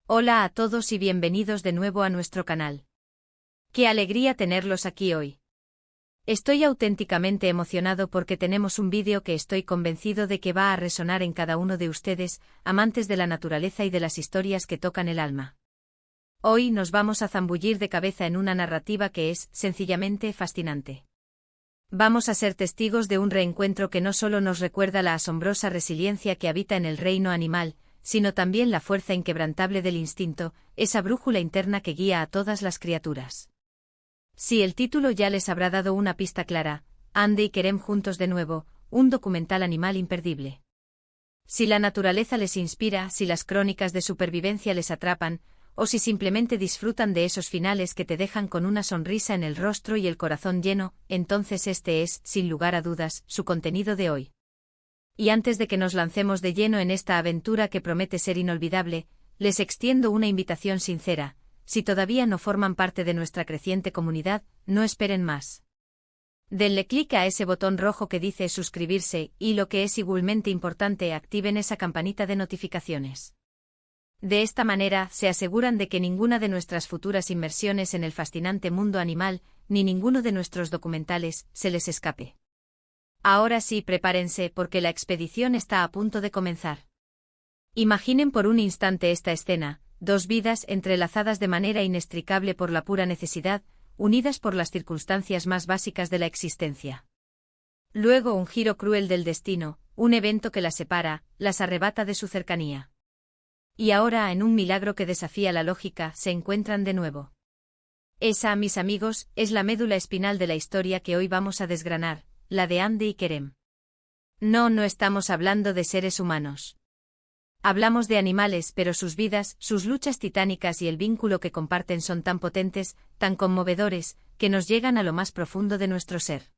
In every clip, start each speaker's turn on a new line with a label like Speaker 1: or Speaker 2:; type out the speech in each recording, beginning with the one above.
Speaker 1: Hola a todos y bienvenidos de nuevo a nuestro canal. ¡Qué alegría tenerlos aquí hoy! Estoy auténticamente emocionado porque tenemos un vídeo que estoy convencido de que va a resonar en cada uno de ustedes, amantes de la naturaleza y de las historias que tocan el alma. Hoy nos vamos a zambullir de cabeza en una narrativa que es, sencillamente, fascinante. Vamos a ser testigos de un reencuentro que no solo nos recuerda la asombrosa resiliencia que habita en el reino animal, sino también la fuerza inquebrantable del instinto, esa brújula interna que guía a todas las criaturas. Si el título ya les habrá dado una pista clara, Ande y Kerem juntos de nuevo, un documental animal imperdible. Si la naturaleza les inspira, si las crónicas de supervivencia les atrapan, o si simplemente disfrutan de esos finales que te dejan con una sonrisa en el rostro y el corazón lleno, entonces este es, sin lugar a dudas, su contenido de hoy. Y antes de que nos lancemos de lleno en esta aventura que promete ser inolvidable, les extiendo una invitación sincera: si todavía no forman parte de nuestra creciente comunidad, no esperen más. Denle clic a ese botón rojo que dice suscribirse y, lo que es igualmente importante, activen esa campanita de notificaciones. De esta manera, se aseguran de que ninguna de nuestras futuras inmersiones en el fascinante mundo animal, ni ninguno de nuestros documentales, se les escape. Ahora sí, prepárense porque la expedición está a punto de comenzar. Imaginen por un instante esta escena: dos vidas entrelazadas de manera inextricable por la pura necesidad, unidas por las circunstancias más básicas de la existencia. Luego un giro cruel del destino, un evento que las separa, las arrebata de su cercanía. Y ahora, en un milagro que desafía la lógica, se encuentran de nuevo. Esa, mis amigos, es la médula espinal de la historia que hoy vamos a desgranar, la de Ande y Kerem. No estamos hablando de seres humanos. Hablamos de animales, pero sus vidas, sus luchas titánicas y el vínculo que comparten son tan potentes, tan conmovedores, que nos llegan a lo más profundo de nuestro ser.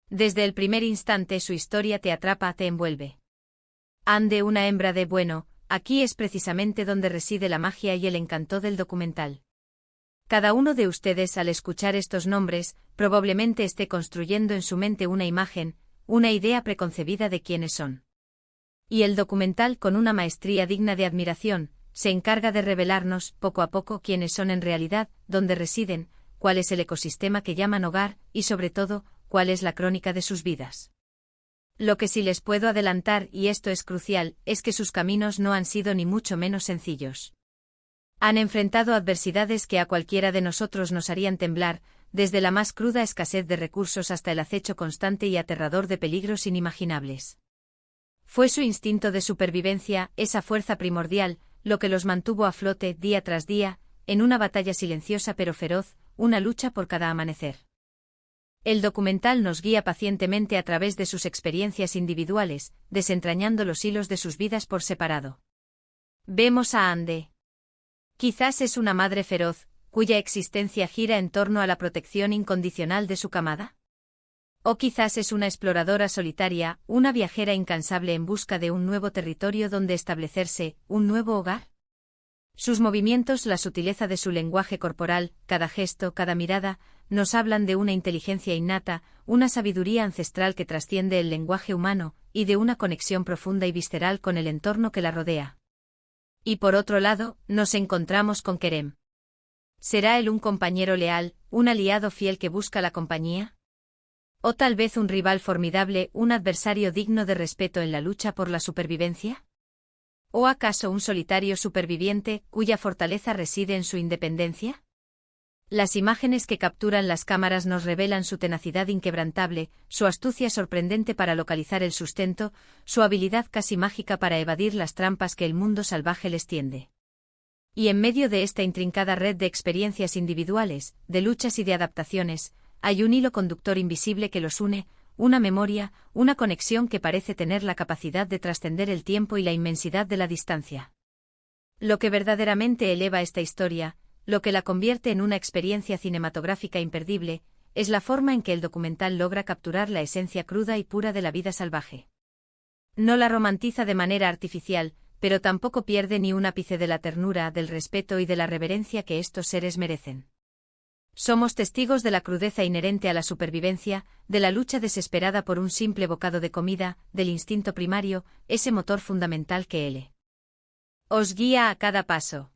Speaker 1: Desde el primer instante su historia te atrapa, te envuelve. Ande, una hembra de bueno, aquí es precisamente donde reside la magia y el encanto del documental. Cada uno de ustedes, al escuchar estos nombres, probablemente esté construyendo en su mente una imagen, una idea preconcebida de quiénes son. Y el documental, con una maestría digna de admiración, se encarga de revelarnos, poco a poco, quiénes son en realidad, dónde residen, cuál es el ecosistema que llaman hogar, y sobre todo, cuál es la crónica de sus vidas. Lo que sí les puedo adelantar, y esto es crucial, es que sus caminos no han sido ni mucho menos sencillos. Han enfrentado adversidades que a cualquiera de nosotros nos harían temblar, desde la más cruda escasez de recursos hasta el acecho constante y aterrador de peligros inimaginables. Fue su instinto de supervivencia, esa fuerza primordial, lo que los mantuvo a flote día tras día, en una batalla silenciosa pero feroz, una lucha por cada amanecer. El documental nos guía pacientemente a través de sus experiencias individuales, desentrañando los hilos de sus vidas por separado. Vemos a Ande. Quizás es una madre feroz, cuya existencia gira en torno a la protección incondicional de su camada. O quizás es una exploradora solitaria, una viajera incansable en busca de un nuevo territorio donde establecerse, un nuevo hogar. Sus movimientos, la sutileza de su lenguaje corporal, cada gesto, cada mirada, nos hablan de una inteligencia innata, una sabiduría ancestral que trasciende el lenguaje humano, y de una conexión profunda y visceral con el entorno que la rodea. Y por otro lado, nos encontramos con Kerem. ¿Será él un compañero leal, un aliado fiel que busca la compañía? ¿O tal vez un rival formidable, un adversario digno de respeto en la lucha por la supervivencia? ¿O acaso un solitario superviviente, cuya fortaleza reside en su independencia? Las imágenes que capturan las cámaras nos revelan su tenacidad inquebrantable, su astucia sorprendente para localizar el sustento, su habilidad casi mágica para evadir las trampas que el mundo salvaje les tiende. Y en medio de esta intrincada red de experiencias individuales, de luchas y de adaptaciones, hay un hilo conductor invisible que los une, una memoria, una conexión que parece tener la capacidad de trascender el tiempo y la inmensidad de la distancia. Lo que verdaderamente eleva esta historia, lo que la convierte en una experiencia cinematográfica imperdible, es la forma en que el documental logra capturar la esencia cruda y pura de la vida salvaje. No la romantiza de manera artificial, pero tampoco pierde ni un ápice de la ternura, del respeto y de la reverencia que estos seres merecen. Somos testigos de la crudeza inherente a la supervivencia, de la lucha desesperada por un simple bocado de comida, del instinto primario, ese motor fundamental que os guía a cada paso.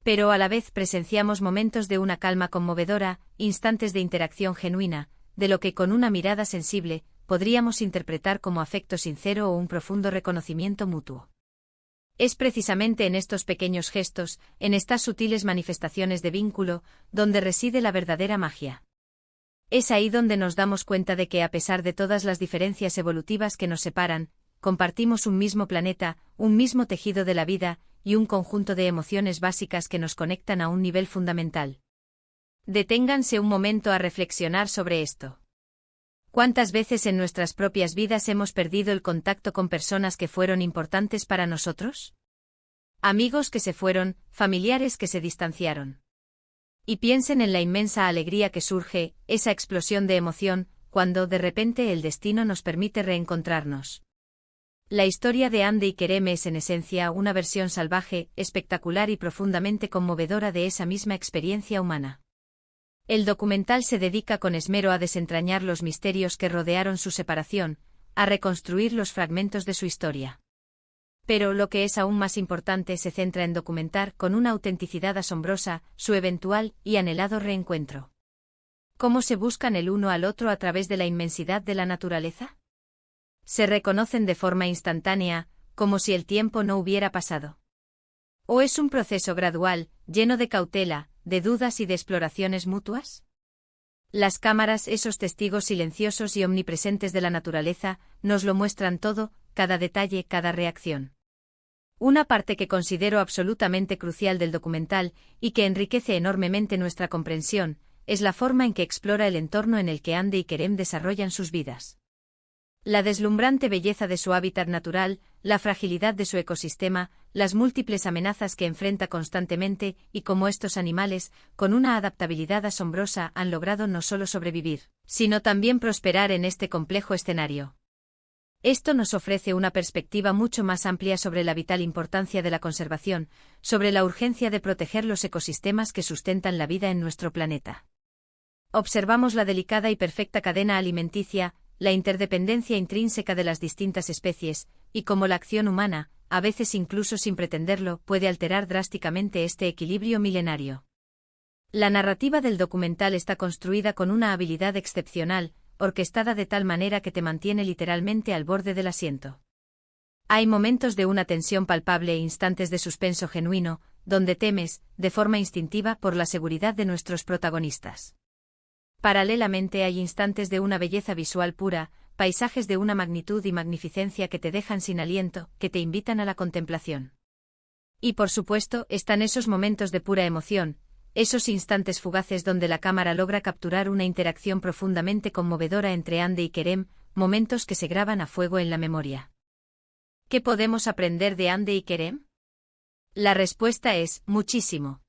Speaker 1: Pero a la vez presenciamos momentos de una calma conmovedora, instantes de interacción genuina, de lo que con una mirada sensible podríamos interpretar como afecto sincero o un profundo reconocimiento mutuo. Es precisamente en estos pequeños gestos, en estas sutiles manifestaciones de vínculo, donde reside la verdadera magia. Es ahí donde nos damos cuenta de que a pesar de todas las diferencias evolutivas que nos separan, compartimos un mismo planeta, un mismo tejido de la vida, y un conjunto de emociones básicas que nos conectan a un nivel fundamental. Deténganse un momento a reflexionar sobre esto. ¿Cuántas veces en nuestras propias vidas hemos perdido el contacto con personas que fueron importantes para nosotros? Amigos que se fueron, familiares que se distanciaron. Y piensen en la inmensa alegría que surge, esa explosión de emoción, cuando de repente el destino nos permite reencontrarnos. La historia de Hande y Kerem es en esencia una versión salvaje, espectacular y profundamente conmovedora de esa misma experiencia humana. El documental se dedica con esmero a desentrañar los misterios que rodearon su separación, a reconstruir los fragmentos de su historia. Pero lo que es aún más importante se centra en documentar con una autenticidad asombrosa su eventual y anhelado reencuentro. ¿Cómo se buscan el uno al otro a través de la inmensidad de la naturaleza? Se reconocen de forma instantánea, como si el tiempo no hubiera pasado. ¿O es un proceso gradual, lleno de cautela, de dudas y de exploraciones mutuas? Las cámaras, esos testigos silenciosos y omnipresentes de la naturaleza, nos lo muestran todo, cada detalle, cada reacción. Una parte que considero absolutamente crucial del documental, y que enriquece enormemente nuestra comprensión, es la forma en que explora el entorno en el que Hande y Kerem desarrollan sus vidas. La deslumbrante belleza de su hábitat natural, la fragilidad de su ecosistema, las múltiples amenazas que enfrenta constantemente y cómo estos animales, con una adaptabilidad asombrosa, han logrado no solo sobrevivir, sino también prosperar en este complejo escenario. Esto nos ofrece una perspectiva mucho más amplia sobre la vital importancia de la conservación, sobre la urgencia de proteger los ecosistemas que sustentan la vida en nuestro planeta. Observamos la delicada y perfecta cadena alimenticia, la interdependencia intrínseca de las distintas especies, y cómo la acción humana, a veces incluso sin pretenderlo, puede alterar drásticamente este equilibrio milenario. La narrativa del documental está construida con una habilidad excepcional, orquestada de tal manera que te mantiene literalmente al borde del asiento. Hay momentos de una tensión palpable e instantes de suspenso genuino, donde temes, de forma instintiva, por la seguridad de nuestros protagonistas. Paralelamente hay instantes de una belleza visual pura, paisajes de una magnitud y magnificencia que te dejan sin aliento, que te invitan a la contemplación. Y por supuesto, están esos momentos de pura emoción, esos instantes fugaces donde la cámara logra capturar una interacción profundamente conmovedora entre Hande y Kerem, momentos que se graban a fuego en la memoria. ¿Qué podemos aprender de Hande y Kerem? La respuesta es, muchísimo.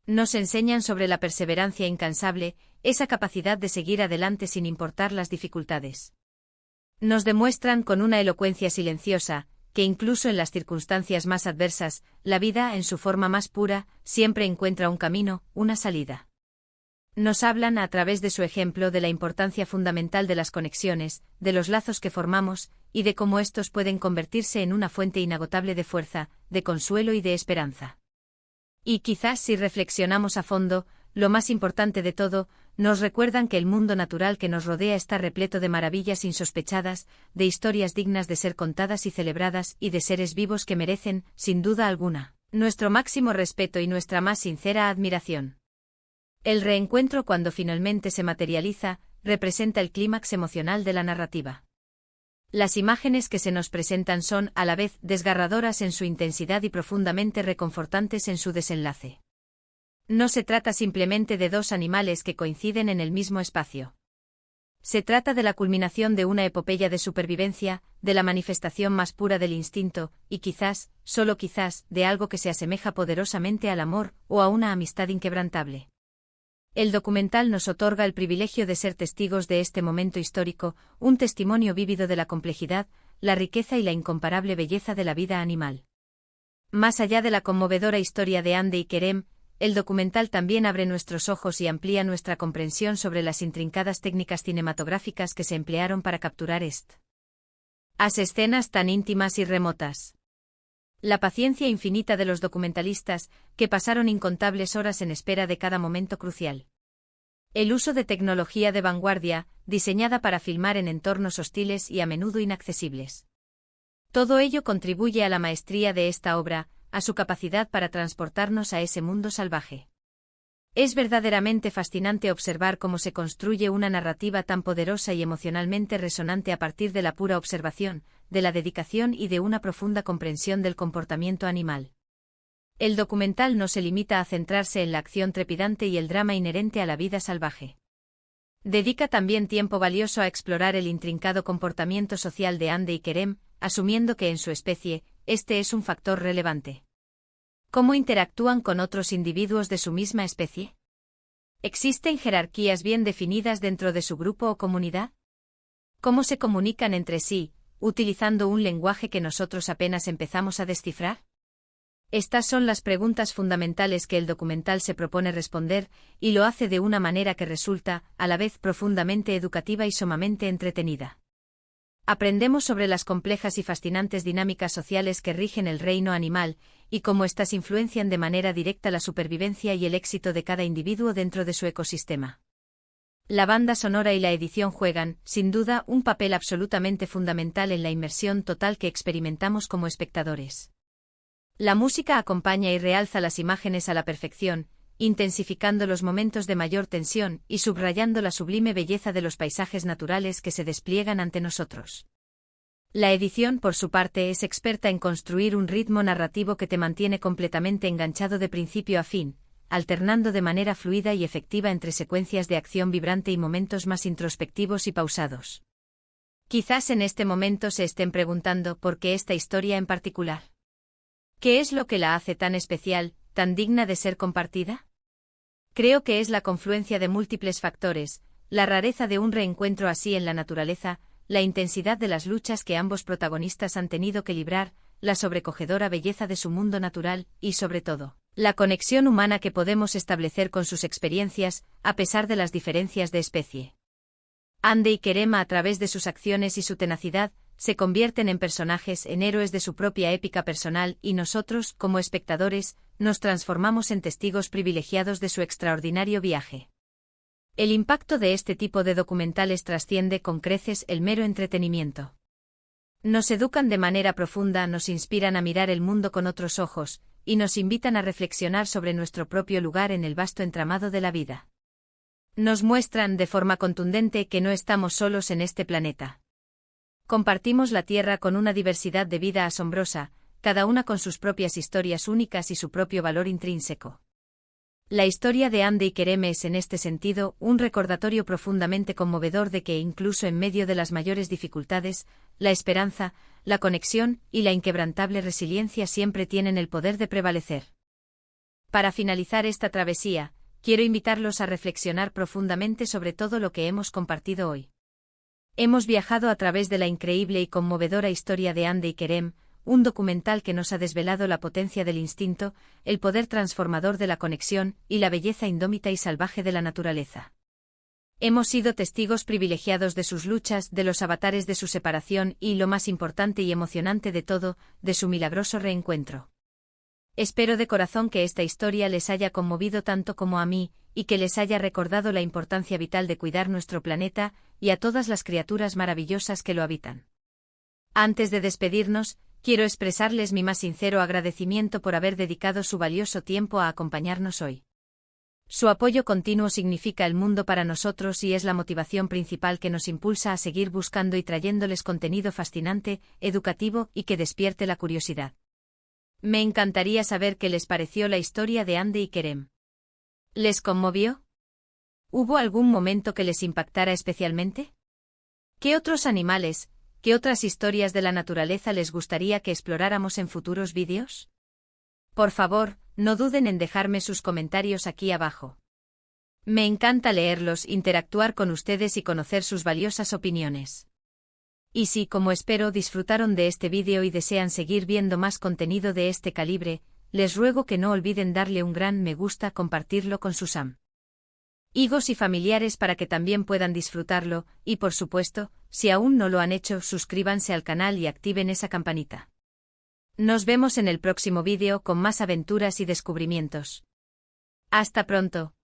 Speaker 1: Nos enseñan sobre la perseverancia incansable, esa capacidad de seguir adelante sin importar las dificultades. Nos demuestran con una elocuencia silenciosa, que incluso en las circunstancias más adversas, la vida en su forma más pura, siempre encuentra un camino, una salida. Nos hablan a través de su ejemplo de la importancia fundamental de las conexiones, de los lazos que formamos, y de cómo estos pueden convertirse en una fuente inagotable de fuerza, de consuelo y de esperanza. Y quizás si reflexionamos a fondo, lo más importante de todo, nos recuerdan que el mundo natural que nos rodea está repleto de maravillas insospechadas, de historias dignas de ser contadas y celebradas y de seres vivos que merecen, sin duda alguna, nuestro máximo respeto y nuestra más sincera admiración. El reencuentro, cuando finalmente se materializa, representa el clímax emocional de la narrativa. Las imágenes que se nos presentan son, a la vez, desgarradoras en su intensidad y profundamente reconfortantes en su desenlace. No se trata simplemente de dos animales que coinciden en el mismo espacio. Se trata de la culminación de una epopeya de supervivencia, de la manifestación más pura del instinto, y quizás, solo quizás, de algo que se asemeja poderosamente al amor, o a una amistad inquebrantable. El documental nos otorga el privilegio de ser testigos de este momento histórico, un testimonio vívido de la complejidad, la riqueza y la incomparable belleza de la vida animal. Más allá de la conmovedora historia de Hande y Kerem, el documental también abre nuestros ojos y amplía nuestra comprensión sobre las intrincadas técnicas cinematográficas que se emplearon para capturar estas escenas tan íntimas y remotas. La paciencia infinita de los documentalistas, que pasaron incontables horas en espera de cada momento crucial. El uso de tecnología de vanguardia, diseñada para filmar en entornos hostiles y a menudo inaccesibles. Todo ello contribuye a la maestría de esta obra, a su capacidad para transportarnos a ese mundo salvaje. Es verdaderamente fascinante observar cómo se construye una narrativa tan poderosa y emocionalmente resonante a partir de la pura observación, de la dedicación y de una profunda comprensión del comportamiento animal. El documental no se limita a centrarse en la acción trepidante y el drama inherente a la vida salvaje. Dedica también tiempo valioso a explorar el intrincado comportamiento social de Ande y Kerem, asumiendo que en su especie, este es un factor relevante. ¿Cómo interactúan con otros individuos de su misma especie? ¿Existen jerarquías bien definidas dentro de su grupo o comunidad? ¿Cómo se comunican entre sí, utilizando un lenguaje que nosotros apenas empezamos a descifrar? Estas son las preguntas fundamentales que el documental se propone responder, y lo hace de una manera que resulta, a la vez, profundamente educativa y sumamente entretenida. Aprendemos sobre las complejas y fascinantes dinámicas sociales que rigen el reino animal, y cómo éstas influencian de manera directa la supervivencia y el éxito de cada individuo dentro de su ecosistema. La banda sonora y la edición juegan, sin duda, un papel absolutamente fundamental en la inmersión total que experimentamos como espectadores. La música acompaña y realza las imágenes a la perfección, intensificando los momentos de mayor tensión y subrayando la sublime belleza de los paisajes naturales que se despliegan ante nosotros. La edición, por su parte, es experta en construir un ritmo narrativo que te mantiene completamente enganchado de principio a fin, alternando de manera fluida y efectiva entre secuencias de acción vibrante y momentos más introspectivos y pausados. Quizás en este momento se estén preguntando por qué esta historia en particular. ¿Qué es lo que la hace tan especial, tan digna de ser compartida? Creo que es la confluencia de múltiples factores, la rareza de un reencuentro así en la naturaleza, la intensidad de las luchas que ambos protagonistas han tenido que librar, la sobrecogedora belleza de su mundo natural y, sobre todo, la conexión humana que podemos establecer con sus experiencias, a pesar de las diferencias de especie. Ande y Kerem, a través de sus acciones y su tenacidad, se convierten en personajes, en héroes de su propia épica personal, y nosotros, como espectadores, nos transformamos en testigos privilegiados de su extraordinario viaje. El impacto de este tipo de documentales trasciende con creces el mero entretenimiento. Nos educan de manera profunda, nos inspiran a mirar el mundo con otros ojos, y nos invitan a reflexionar sobre nuestro propio lugar en el vasto entramado de la vida. Nos muestran de forma contundente que no estamos solos en este planeta. Compartimos la Tierra con una diversidad de vida asombrosa, cada una con sus propias historias únicas y su propio valor intrínseco. La historia de Ande y Kerem es en este sentido un recordatorio profundamente conmovedor de que incluso en medio de las mayores dificultades, la esperanza, la conexión y la inquebrantable resiliencia siempre tienen el poder de prevalecer. Para finalizar esta travesía, quiero invitarlos a reflexionar profundamente sobre todo lo que hemos compartido hoy. Hemos viajado a través de la increíble y conmovedora historia de Ande y Kerem, un documental que nos ha desvelado la potencia del instinto, el poder transformador de la conexión y la belleza indómita y salvaje de la naturaleza. Hemos sido testigos privilegiados de sus luchas, de los avatares de su separación y, lo más importante y emocionante de todo, de su milagroso reencuentro. Espero de corazón que esta historia les haya conmovido tanto como a mí, y que les haya recordado la importancia vital de cuidar nuestro planeta y a todas las criaturas maravillosas que lo habitan. Antes de despedirnos, quiero expresarles mi más sincero agradecimiento por haber dedicado su valioso tiempo a acompañarnos hoy. Su apoyo continuo significa el mundo para nosotros y es la motivación principal que nos impulsa a seguir buscando y trayéndoles contenido fascinante, educativo y que despierte la curiosidad. Me encantaría saber qué les pareció la historia de Ande y Kerem. ¿Les conmovió? ¿Hubo algún momento que les impactara especialmente? ¿Qué otros animales, qué otras historias de la naturaleza les gustaría que exploráramos en futuros vídeos? Por favor, no duden en dejarme sus comentarios aquí abajo. Me encanta leerlos, interactuar con ustedes y conocer sus valiosas opiniones. Y si, como espero, disfrutaron de este vídeo y desean seguir viendo más contenido de este calibre, les ruego que no olviden darle un gran me gusta, compartirlo con sus amigos y familiares para que también puedan disfrutarlo, y por supuesto, si aún no lo han hecho, suscríbanse al canal y activen esa campanita. Nos vemos en el próximo vídeo con más aventuras y descubrimientos. Hasta pronto.